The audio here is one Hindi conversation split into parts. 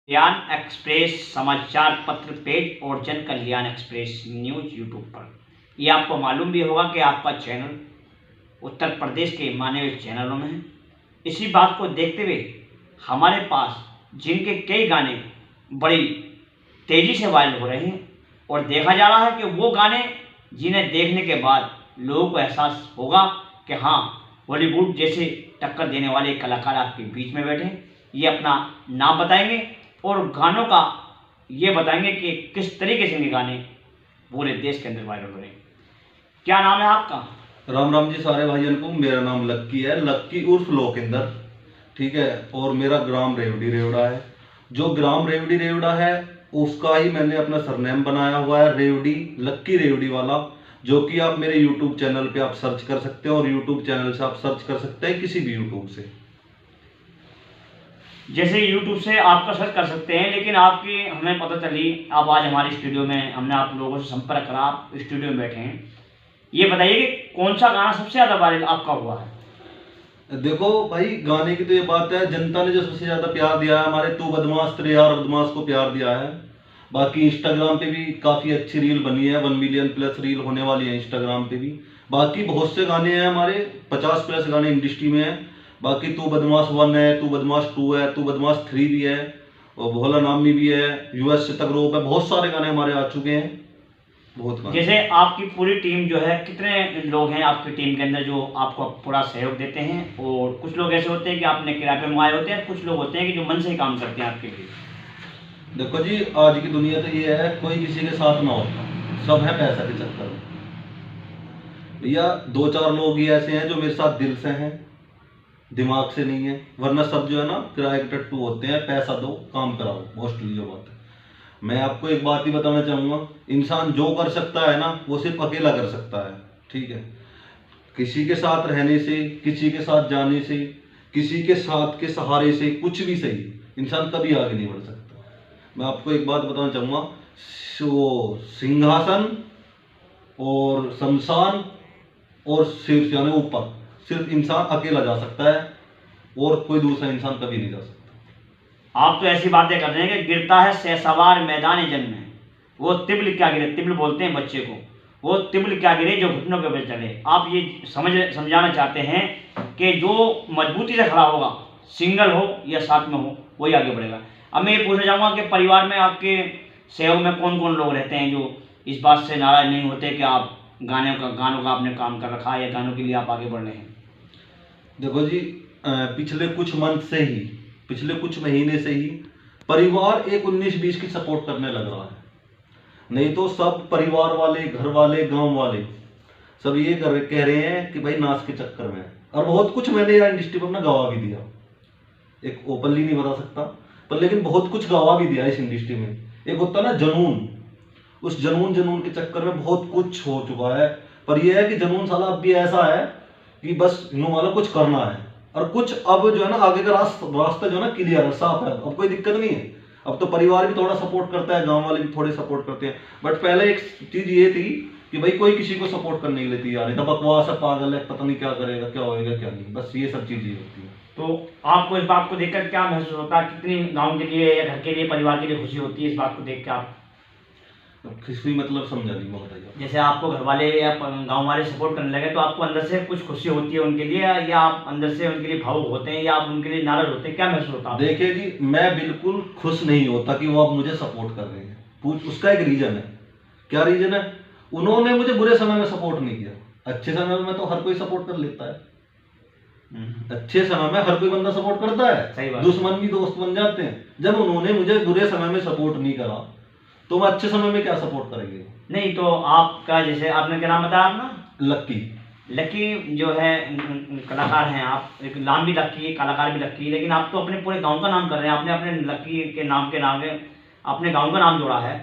कल्याण एक्सप्रेस समाचार पत्र पेज और जन कल्याण एक्सप्रेस न्यूज यूट्यूब पर। यह आपको मालूम भी होगा कि आपका चैनल उत्तर प्रदेश के माने हुए चैनलों में है। इसी बात को देखते हुए हमारे पास जिनके कई गाने बड़ी तेज़ी से वायरल हो रहे हैं और देखा जा रहा है कि वो गाने जिन्हें देखने के बाद लोगों को एहसास होगा कि हाँ, बॉलीवुड जैसे टक्कर देने वाले कलाकार आपके बीच में बैठे हैं। ये अपना नाम बताएंगे और गानों का ये बताएंगे कि किस तरीके से ये गाने पूरे देश के अंदर वायरल हो रहे हैं। क्या नाम है आपका? राम राम जी सारे भाइयों को। मेरा नाम लक्की है, लक्की उर्फ लोकेंद्र, ठीक है। और मेरा ग्राम रेवड़ी रेवड़ा है। जो ग्राम रेवड़ी रेवड़ा है उसका ही मैंने अपना सरनेम बनाया हुआ है, रेवड़ी, लक्की रेवड़ी वाला, जो कि आप मेरे यूट्यूब चैनल पे आप सर्च कर सकते हैं और यूट्यूब चैनल से आप सर्च कर सकते हैं किसी भी यूट्यूब से। जैसे यूट्यूब से आपका सर्च कर सकते हैं, लेकिन आपकी हमें पता चली आप आज हमारे स्टूडियो में, हमने आप लोगों से संपर्क करा, आप स्टूडियो में बैठे हैं। ये बताइए कि कौन सा गाना सबसे ज़्यादा वायरल आपका हुआ है? देखो भाई, गाने की तो ये बात है, जनता ने जो सबसे ज्यादा प्यार दिया है हमारे तू बदमाश तेरे यार बदमाश को प्यार दिया है। बाकी इंस्टाग्राम पे भी काफी अच्छी रील बनी है, 1 मिलियन प्लस रील होने वाली है इंस्टाग्राम पे भी। बाकी बहुत से गाने हैं हमारे, 50 प्लस गाने इंडस्ट्री में है। बाकी तू बदमाश 1 है, तू बदमाश 2 है, तू बदमाश 3 भी है, और भोला नामी भी है, यूएस से तक रोप है। बहुत सारे गाने हमारे आ चुके हैं, बहुत गाने। जैसे आपकी पूरी टीम जो है, कितने लोग हैं आपकी टीम के अंदर जो आपको पूरा सहयोग देते हैं? और कुछ लोग ऐसे होते हैं कि आपने किराए पे मंगाए होते हैं, कुछ लोग होते हैं कि जो मन से ही काम करते हैं आपके लिए। देखो जी, आज की दुनिया तो ये है, कोई किसी के साथ ना होता, सब है पैसा के चक्कर में। भैया 2-4 लोग ही ऐसे हैं जो मेरे साथ दिल से हैं, दिमाग से नहीं है। वरना सब जो है ना किराए के टट्टू होते हैं, पैसा दो काम कराओ, मोस्टली जो बात है। मैं आपको एक बात ही बताना चाहूंगा, इंसान जो कर सकता है ना वो सिर्फ अकेला कर सकता है, ठीक है। किसी के साथ रहने से, किसी के साथ जाने से, किसी के साथ के सहारे से, कुछ भी सही, इंसान कभी आगे नहीं बढ़ सकता। मैं आपको एक बात बताना चाहूंगा, वो सिंहासन और शमशान और शीर्ष यानी ऊपर सिर्फ इंसान अकेला जा सकता है, और कोई दूसरा इंसान कभी नहीं जा सकता। आप तो ऐसी बातें कर रहे हैं कि गिरता है शहसवार मैदान जंग में, वो तिबल क्या गिरे, तिबल बोलते हैं बच्चे को, वो तिबल क्या गिरे जो घुटनों के बल चले। आप ये समझाना चाहते हैं कि जो मजबूती से खड़ा होगा, सिंगल हो या साथ में हो, वही आगे बढ़ेगा। अब मैं ये पूछना चाहूँगा कि परिवार में आपके सहयोग में कौन कौन लोग रहते हैं जो इस बात से नाराज नहीं होते कि आप गानों का आपने काम कर रखा है या गानों के लिए आप आगे बढ़ रहे हैं? देखो जी, पिछले कुछ मंथ से ही, पिछले कुछ महीने से ही परिवार एक 19-20 की सपोर्ट करने लग रहा है। नहीं तो सब परिवार वाले, घर वाले, गांव वाले सब ये कह रहे हैं कि भाई नाच के चक्कर में है। और बहुत कुछ मैंने यार इंडस्ट्री पर अपना गवा भी दिया, एक ओपनली नहीं बता सकता, पर लेकिन बहुत कुछ गवा भी दिया इस इंडस्ट्री में। एक होता ना जनून, उस जनून के चक्कर में बहुत कुछ हो चुका है। पर यह है कि जनून साला अब भी ऐसा है कि बस नो वाला कुछ करना है, और कुछ अब जो है ना आगे का रास्ता जो है ना क्लियर है, साफ है, अब कोई दिक्कत नहीं है। अब तो परिवार भी थोड़ा सपोर्ट करता है, गांव वाले भी थोड़े सपोर्ट करते हैं। बट पहले एक चीज ये थी कि भाई कोई किसी को सपोर्ट करने के लिए तैयार नहीं था, बकवास है, पागल है, पता नहीं क्या करेगा, क्या होएगा क्या नहीं, बस ये सब चीजें होती है। तो आपको इस बात को देखकर क्या महसूस होता है? कितनी गांव के लिए या घर के लिए, परिवार के लिए खुशी होती है इस बात को देख के? आप खुशी मतलब समझा नहीं, मैं बताइए। जैसे आपको घर वाले या गांव वाले सपोर्ट करने लगे तो आपको अंदर से कुछ खुशी होती है उनके लिए, या आप अंदर से उनके लिए भावुक होते हैं, या आप उनके लिए नाराज होते हैं? क्या महसूस होता है? देखिए जी, मैं बिल्कुल खुश नहीं होता कि वो आप मुझे सपोर्ट कर रहे हैं। उसका एक रीजन है। क्या रीजन है? उन्होंने मुझे बुरे समय में सपोर्ट नहीं किया। अच्छे समय में तो हर कोई सपोर्ट कर लेता है, अच्छे समय में हर कोई बंदा सपोर्ट करता है, दुश्मन भी दोस्त बन जाते हैं। जब उन्होंने मुझे बुरे समय में सपोर्ट नहीं करा तो मैं अच्छे समय में क्या सपोर्ट करेंगे? नहीं तो आपका, जैसे आपने क्या नाम बताया अपना? लक्की। लक्की जो है कलाकार हैं आप, एक नाम भी लक्की, कलाकार भी लक्की, लेकिन आप तो अपने पूरे गांव का नाम कर रहे हैं। आपने अपने लक्की के नाम में अपने गांव का नाम जोड़ा है,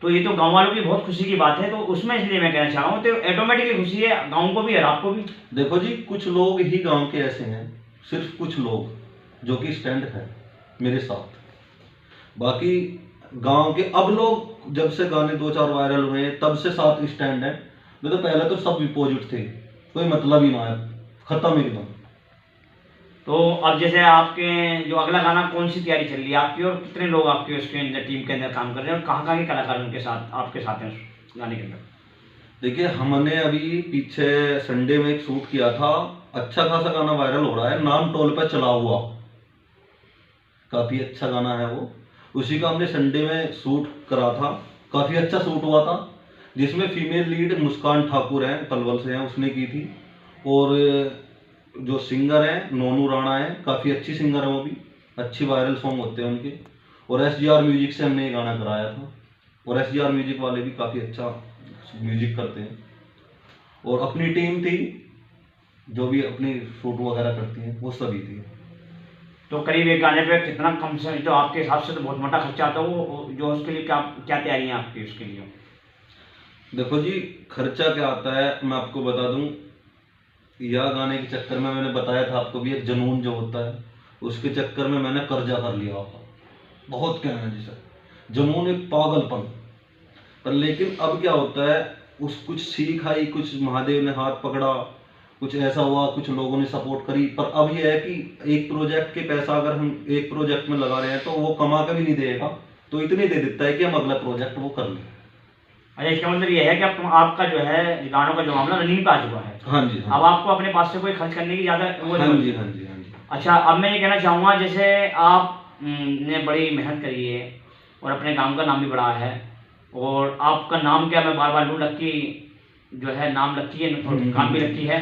तो ये तो गांव वालों की बहुत खुशी की बात है। तो उसमें इसलिए मैं कहना चाह रहा हूँ, तो ऑटोमेटिकली खुशी है गाँव को भी और आपको भी। देखो जी, कुछ लोग ही गाँव के ऐसे हैं, सिर्फ कुछ लोग जो कि स्टैंड है मेरे साथ। बाकी गांव के अब लोग जब से गाने 2-4 वायरल हुए हैं तब से साथ स्टैंड है। नहीं तो पहले तो सब विपोजिट थे, कोई मतलब ही ना है, खत्म एकदम। तो अब जैसे आपके जो अगला गाना कौन सी तैयारी चल रही है आपकी, और कितने लोग आपके उसके अंदर टीम के अंदर काम कर रहे हैं, और कहाँ के कलाकार उनके साथ आपके साथ हैं उस गाने के अंदर? देखिए, हमने अभी पीछे संडे में एक शूट किया था, अच्छा खासा गाना वायरल हो रहा है, नाम टोल पे चला हुआ, काफी अच्छा गाना है वो। उसी का हमने संडे में शूट करा था, काफी अच्छा शूट हुआ था, जिसमें फीमेल लीड मुस्कान ठाकुर हैं, पलवल से हैं, उसने की थी। और जो सिंगर हैं नोनू राणा है, काफी अच्छी सिंगर है वो भी, अच्छी वायरल सॉन्ग होते हैं उनके। और SGR म्यूजिक से हमने ये गाना कराया था, और SGR म्यूजिक वाले भी काफी अच्छा म्यूजिक करते हैं। और अपनी टीम थी जो भी अपनी शूट वगैरह करती हैं, वो सभी थी। तो करीब एक गाने पे कितना कम से, तो आपके हिसाब से तो बहुत मोटा खर्चा आता है वो, जो उसके लिए क्या क्या तैयारी है आपकी उसके लिए? देखो जी, खर्चा क्या आता है मैं आपको बता दूं। यह गाने के चक्कर में मैंने बताया था आपको भी, एक जुनून जो होता है उसके चक्कर में मैंने कर्जा कर लिया था, बहुत कहना है जिसे जुनून, एक पागलपन। पर लेकिन अब क्या होता है, उस कुछ सीख आई, कुछ महादेव ने हाथ पकड़ा, कुछ ऐसा हुआ, कुछ लोगों ने सपोर्ट करी। पर अब यह है कि एक प्रोजेक्ट के पैसा अगर हम एक प्रोजेक्ट में लगा रहे हैं तो वो कमा कर भी नहीं देगा, तो इतने दे देता है कि हम अगला प्रोजेक्ट वो कर लें। अच्छा, इसका मतलब ये है कि अब आपका जो है गानों का जो मामला रनिंग पे आ चुका है। हाँ जी, हाँ। अब आपको अपने पास से कोई खर्च करने की ज़्यादा वो हाँ नहीं जी, होती। हाँ जी, हाँ जी। अच्छा, अब मैं ये कहना चाहूँगा, जैसे आप ने बड़ी मेहनत करी है और अपने गांव का नाम भी बड़ा है, और आपका नाम क्या, मैं बार बार लूँ, लक्की जो है नाम लक्की है और काम भी लक्की है।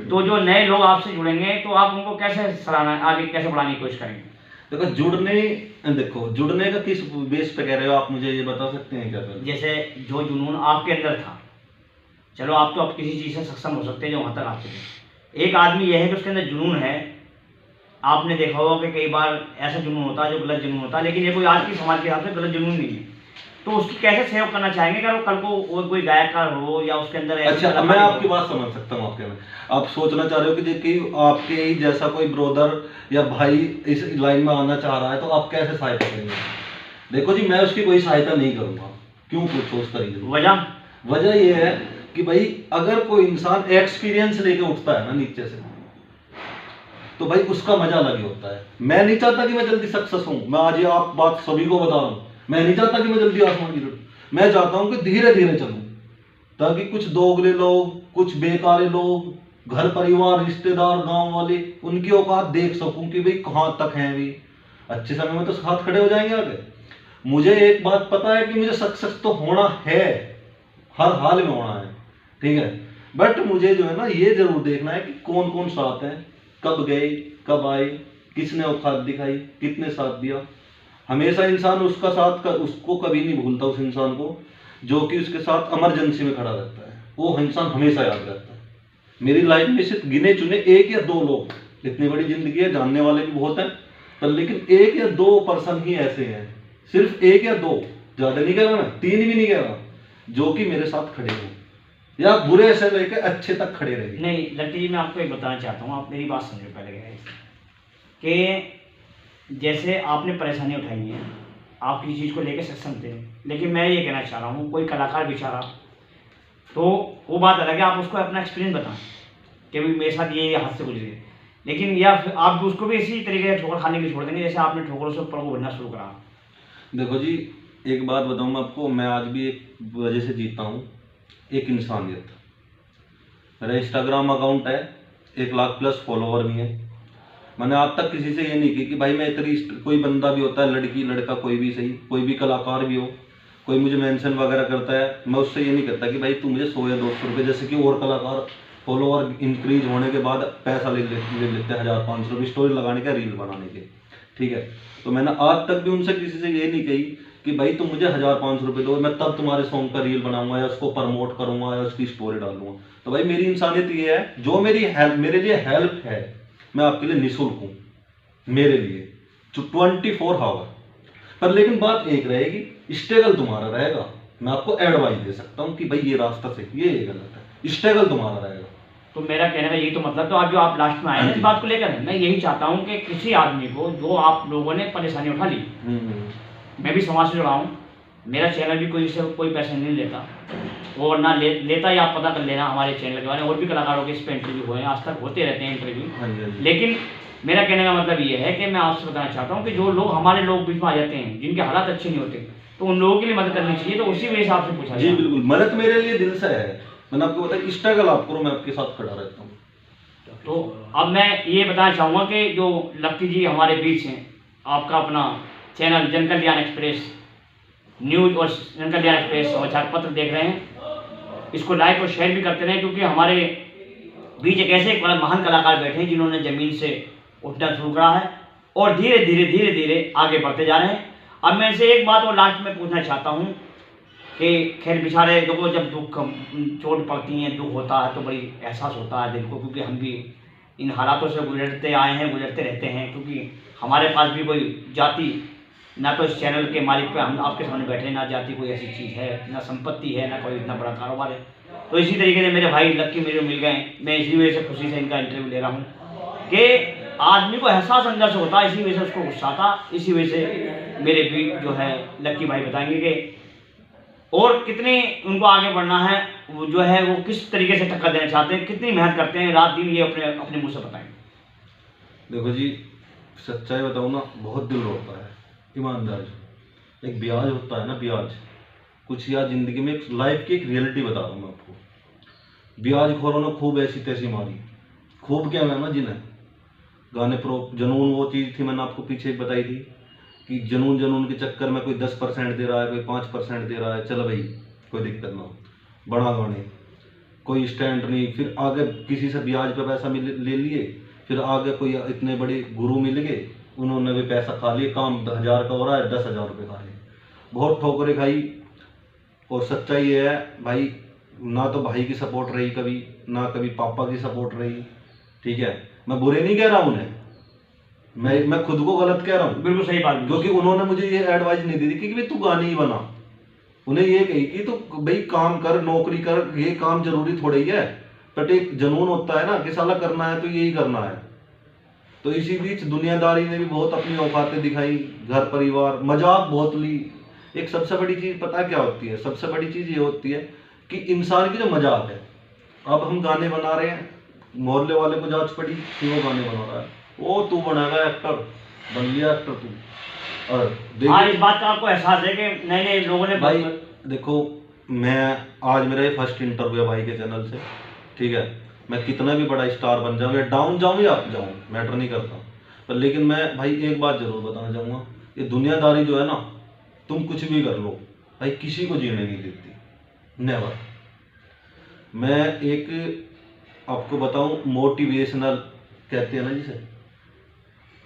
तो जो नए लोग आपसे जुड़ेंगे तो आप उनको कैसे सराहना, आगे कैसे बढ़ाने की कोशिश करेंगे? देखो जुड़ने का किस बेस पे कह रहे हो आप, मुझे ये बता सकते हैं क्या सर? जैसे जो जुनून आपके अंदर था, चलो आप तो अब किसी चीज़ से सक्षम हो सकते हैं जो वहाँ तक आ चुके। एक आदमी यह है कि उसके अंदर जुनून है, आपने देखा होगा कि कई बार ऐसा जुनून होता है जो गलत जुनून होता है, लेकिन ये कोई आज की समाज के हिसाब से गलत जुनून नहीं है। तो उसकी कैसे सहयोग करना चाहेंगे, अगर वो कल को वो कोई गायकार हो या उसके अंदर अच्छा, मैं आपकी बात समझ सकता हूँ। आपके में आप सोचना चाह रहे हो कि आपके ही जैसा कोई ब्रदर या भाई इस लाइन में आना चाह रहा है, तो आप कैसे सहायता करेंगे? देखो जी, मैं उसकी कोई सहायता नहीं करूंगा। क्यों पूछो उस तरीके? वजह ये है कि भाई अगर कोई इंसान एक्सपीरियंस लेके उठता है ना नीचे से, तो भाई उसका मजा अलग ही होता है। मैं नहीं चाहता कि मैं जल्दी सक्सेस हूं, मैं आज ये आप बात सभी को बता रहा हूं। मैं नहीं चाहता कि मैं जल्दी आसमान गिरूं, मैं चाहता हूं कि धीरे धीरे चलूं, ताकि कुछ दोगले लोग, कुछ बेकारे लोग, घर परिवार, रिश्तेदार, गांव वाले, उनकी औकात देख सकूं कि भाई कहां तक हैं भी। अच्छे समय में तो साथ खड़े हो जाएंगे आगे। मुझे एक बात पता है कि मुझे सक्सेस तो होना है, हर हाल में होना है, ठीक है। बट मुझे जो है ना ये जरूर देखना है कि कौन कौन साथ है, कब गए, कब आए, किसने औकात दिखाई, कितने साथ दिया। हमेशा इंसान उसका साथ उसको कभी नहीं भूलता, उस इंसान को जो कि उसके साथ इमरजेंसी में खड़ा रहता है, वो इंसान हमेशा याद रहता है। मेरी लाइफ में सिर्फ गिने चुने 1 या 2 लोग, इतनी बड़ी जिंदगी है, जानने वाले भी बहुत हैं, पर लेकिन 1 या 2 पर्सन ही ऐसे हैं, सिर्फ 1 या 2, ज्यादा नहीं कह रहा मैं, 3 भी नहीं कह रहा, जो कि मेरे साथ खड़े हो या बुरे से लेकर अच्छे तक खड़े रहे। नहीं लट्टी जी, मैं आपको एक बताना चाहता हूँ, आप मेरी बात समझो पहले कि जैसे आपने परेशानी उठाई है, आप किसी चीज़ को लेकर सक्षम थे, लेकिन मैं ये कहना चाह रहा हूँ, कोई कलाकार बेचारा, तो वो बात अलग है, आप उसको अपना एक्सपीरियंस बताएं कि भाई मेरे साथ ये हाथ से गुजरे, लेकिन या फिर आप उसको भी इसी तरीके से ठोकर खाने के लिए छोड़ देंगे जैसे आपने ठोकरों से ऊपर को बढ़ना शुरू करा। देखो जी, एक बात बताऊँ मैं आपको, मैं आज भी एक वजह से जीता हूँ, एक इंसानियत। मेरा इंस्टाग्राम अकाउंट है, 1 लाख प्लस फॉलोवर भी है। मैंने आज तक किसी से ये नहीं की कि भाई मैं इतनी, कोई बंदा भी होता है, लड़की लड़का कोई भी सही, कोई भी कलाकार भी हो, कोई मुझे मेंशन वगैरह करता है, मैं उससे ये नहीं करता कि भाई तू मुझे 100 या 200 रुपये, जैसे कि और कलाकार फॉलोवर इंक्रीज होने के बाद पैसा ले लेते हैं 1000-500 रुपये स्टोरी लगाने का, रील बनाने के, ठीक है। तो मैंने आज तक भी उनसे किसी से ये नहीं कही कि भाई तुम मुझे 1000-500 रुपये दो, मैं तब तुम्हारे सॉन्ग का रील बनाऊंगा या उसको प्रमोट करूंगा या उसकी स्टोरी डालूंगा। तो भाई मेरी इंसानियत ये है, जो मेरी हेल्प, मेरे लिए हेल्प है, मैं आपके लिए निःशुल्क हूँ, मेरे लिए 24 आवर। पर लेकिन बात एक रहेगी, स्ट्रगल तुम्हारा रहेगा। मैं आपको एडवाइस दे सकता हूँ कि भाई ये रास्ता सही, ये गलत है, स्ट्रगल तुम्हारा रहेगा। तो मेरा कहने का यही तो मतलब, तो आज जो आप लास्ट में आए हैं इस बात को लेकर, मैं यही चाहता हूँ कि किसी आदमी को जो आप लोगों ने परेशानी उठा ली, मैं भी समाज से जुड़ा हूँ, मेरा चैनल भी कोई से कोई पैसे नहीं लेता और ना लेता, या आप पता कर लेना हमारे चैनल के बारे में, और भी कलाकारों के इस पर इंटरव्यू हुए हैं, आज तक होते रहते हैं इंटरव्यू, लेकिन मेरा कहने का मतलब ये है कि मैं आपसे बताना चाहता हूँ कि जो लोग हमारे लोग बीच में आ जाते हैं, जिनके हालात अच्छे नहीं होते, तो उन लोगों के लिए मदद करनी चाहिए। तो उसी वजह से आपसे पूछा जी गया। बिल्कुल, मदद मेरे लिए दिल से है। मैंने आपको बताया, स्ट्रगल आप करो, मैं आपके साथ खड़ा रहता हूँ। तो अब मैं ये बताना चाहूँगा कि जो लक्की जी हमारे बीच हैं, आपका अपना चैनल जन कल्याण एक्सप्रेस न्यूज़ और जन कल्याण एक्सप्रेस समाचार पत्र देख रहे हैं, इसको लाइक और शेयर भी करते रहें, क्योंकि हमारे बीच एक ऐसे एक बड़ा महान कलाकार बैठे हैं जिन्होंने ज़मीन से उठना शुरू करा है और धीरे धीरे आगे बढ़ते जा रहे हैं। अब मैं इनसे एक बात और लास्ट में पूछना चाहता हूँ कि खैर बेचारे देखो, जब दुख चोट पड़ती है, दुख होता है, तो बड़ी एहसास होता है दिल को, क्योंकि हम भी इन हालातों से गुजरते आए हैं, गुजरते रहते हैं। क्योंकि हमारे पास भी कोई जाति, ना तो इस चैनल के मालिक पे हम आपके सामने बैठे, ना जाति कोई ऐसी चीज़ है, ना संपत्ति है, ना कोई इतना बड़ा कारोबार है। तो इसी तरीके से मेरे भाई लक्की मेरे मिल गए, मैं इसी वजह से खुशी से इनका इंटरव्यू ले रहा हूँ कि आदमी को एहसास अंदर से होता है, इसी वजह से उसको गुस्सा आता। इसी वजह से मेरे भी जो है लक्की भाई बताएंगे कि और कितने उनको आगे बढ़ना है, वो जो है वो किस तरीके से टक्कर देना चाहते हैं, कितनी मेहनत करते हैं रात दिन, ये अपने अपने मुँह से बताएंगे। देखो जी, सच्चाई बताऊँ ना, बहुत दिल रोता है, ईमानदारी। एक ब्याज होता है ना, ब्याज कुछ यार जिंदगी में एक लाइफ की एक रियलिटी बता रहा हूँ मैं आपको। ब्याज खोरों ने खूब ऐसी तैसी मारी, खूब क्या मैं ना जिन्हें गाने प्रो जनून, वो चीज़ थी मैंने आपको पीछे बताई थी कि जनून जनून के चक्कर में कोई 10% दे रहा है, कोई 5% दे रहा है, चल भाई कोई दिक्कत ना हो, बड़ा गाने, कोई स्टैंड नहीं। फिर आगे किसी से ब्याज पे पैसा ले लिए, फिर आगे कोई इतने बड़े गुरु मिल गए, उन्होंने भी पैसा खा लिया, काम 1000 का हो रहा है, 10,000 रुपये खा लिए, बहुत ठोकरें खाई। और सच्चाई ये है भाई, ना तो भाई की सपोर्ट रही कभी, ना कभी पापा की सपोर्ट रही। ठीक है, मैं बुरे नहीं कह रहा हूँ उन्हें, मैं खुद को गलत कह रहा हूँ। बिल्कुल सही बात, क्योंकि उन्होंने मुझे ये एडवाइस नहीं दी थी कि भाई तू गाने ही बना, उन्हें ये कही कि तू भाई काम कर, नौकरी कर, ये काम जरूरी थोड़ा ही है, बट एक जुनून होता है ना कि साला करना है तो यही करना है। तो इसी बीच दुनियादारी ने भी बहुत अपनी औकातें दिखाई, घर परिवार, मजाक बहुत ली। एक सबसे बड़ी चीज पता क्या होती है, सबसे बड़ी चीज ये होती है कि इंसान की जो मजाक है। अब हम गाने बना रहे हैं, मोहल्ले वाले को जांच पड़ी कि वो गाने बना रहा है, वो तू बनाएगा एक्टर, बन लिया एक्टर तू। और हाँ, इस बात का आपको एहसास है कि नए नए लोगों ने भाई देखो, मैं आज मेरा ये फर्स्ट इंटरव्यू है भाई के चैनल से। ठीक है, मैं कितना भी बड़ा स्टार बन जाऊँ या डाउन जाऊँ या अप जाऊँ, मैटर नहीं करता, पर लेकिन मैं भाई एक बात जरूर बताना चाहूँगा, ये दुनियादारी जो है ना, तुम कुछ भी कर लो भाई, किसी को जीने नहीं देती, नेवर। मैं एक आपको बताऊं, मोटिवेशनल कहते हैं ना जिसे,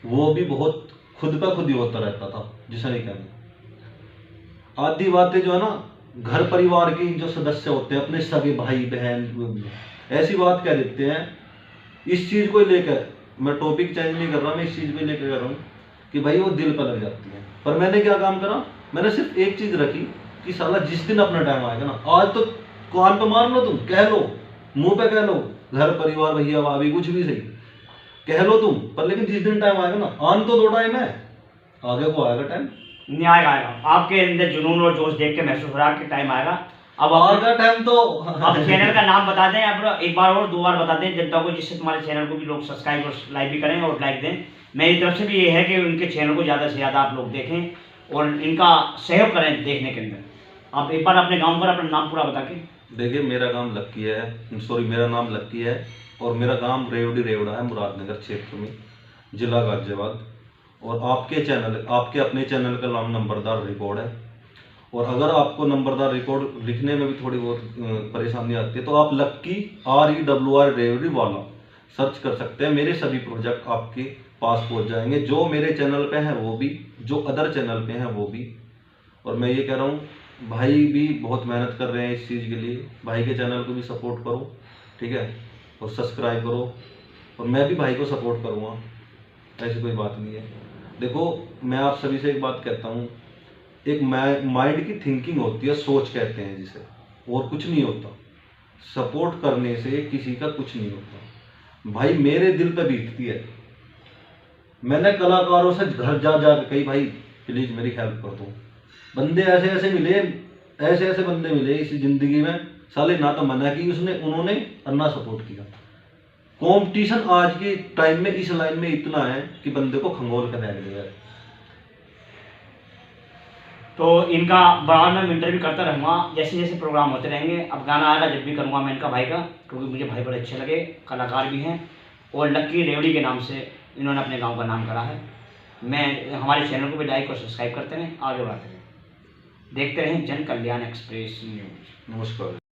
वो भी बहुत खुद पे खुद ही होता रहता था, जिसे नहीं कहना। आधी बातें जो है ना, घर परिवार के जो सदस्य होते हैं, अपने सगे भाई बहन, ऐसी बात कह देते हैं। इस चीज को लेकर मैं टॉपिक चेंज नहीं कर रहा, मैं इस चीज को लेकर कर रहा हूँ कि भाई वो दिल पर लग जाती है। पर मैंने क्या काम करा, मैंने सिर्फ एक चीज रखी कि साला जिस दिन अपना टाइम आएगा ना, आज तो कान पे मार लो, तुम कह लो, मुंह पे कह लो, घर परिवार भैया भाभी कुछ भी सही कह लो तुम, पर लेकिन जिस दिन टाइम आएगा ना, आन तो दो टाइम है, आगे को आएगा टाइम, नहीं आएगा। आपके अंदर जुनून और जोश देख के महसूस हो रहा है कि टाइम आएगा। अब आएगा टाइम तो। आप चैनल का नाम बता दें, अब एक बार और 2 बार बता दें जनता को, जिससे तुम्हारे चैनल को भी लोग सब्सक्राइब और लाइक भी करें और लाइक दें। मेरी तरफ से भी ये है कि उनके चैनल को ज़्यादा से ज़्यादा आप लोग देखें और इनका सहयोग करें देखने के अंदर। आप एक बार अपने गाँव पर अपना नाम पूरा बता के। देखिए, मेरा नाम लक्की है, सॉरी मेरा नाम लक्की है और मेरा गांव रेवड़ी रेवड़ा है, मुरादनगर क्षेत्र में, जिला गाजियाबाद। और आपके चैनल, आपके अपने चैनल का नाम नंबरदार रिकॉर्ड है। और अगर आपको नंबरदार रिकॉर्ड लिखने में भी थोड़ी बहुत परेशानी आती है तो आप लक्की REWR रेवड़ी वाला सर्च कर सकते हैं। मेरे सभी प्रोजेक्ट आपके पास पहुंच जाएंगे, जो मेरे चैनल पे हैं वो भी, जो अदर चैनल पे हैं वो भी। और मैं ये कह रहा हूँ, भाई भी बहुत मेहनत कर रहे हैं इस चीज़ के लिए, भाई के चैनल को भी सपोर्ट करो, ठीक है, और सब्सक्राइब करो। और मैं भी भाई को सपोर्ट करूँगा, ऐसी कोई बात नहीं है। देखो, मैं आप सभी से एक बात कहता हूँ, एक माइंड की थिंकिंग होती है, सोच कहते हैं जिसे, और कुछ नहीं होता। सपोर्ट करने से किसी का कुछ नहीं होता। भाई मेरे दिल पे बीतती है, मैंने कलाकारों से घर जा जा के कही, भाई प्लीज़ मेरी हेल्प कर दो। बंदे ऐसे ऐसे मिले, ऐसे ऐसे बंदे मिले इस ज़िंदगी में, साले ना तो मना की उसने उन्होंने और ना सपोर्ट किया। कंपटीशन आज के टाइम में इस लाइन में इतना है कि बंदे को खंगोल कर रख देगा। तो इनका बाद में इंटरव्यू करता रहूँगा, जैसे जैसे प्रोग्राम होते रहेंगे। अब गाना आएगा जब भी करूँगा मैं इनका भाई का, क्योंकि मुझे भाई बड़े अच्छे लगे, कलाकार भी हैं और लक्की रेवड़ी के नाम से इन्होंने अपने गांव का नाम करा है। मैं हमारे चैनल को भी लाइक और सब्सक्राइब करते रहें, आगे बढ़ते रहें, देखते रहें जन कल्याण एक्सप्रेस न्यूज। नमस्कार।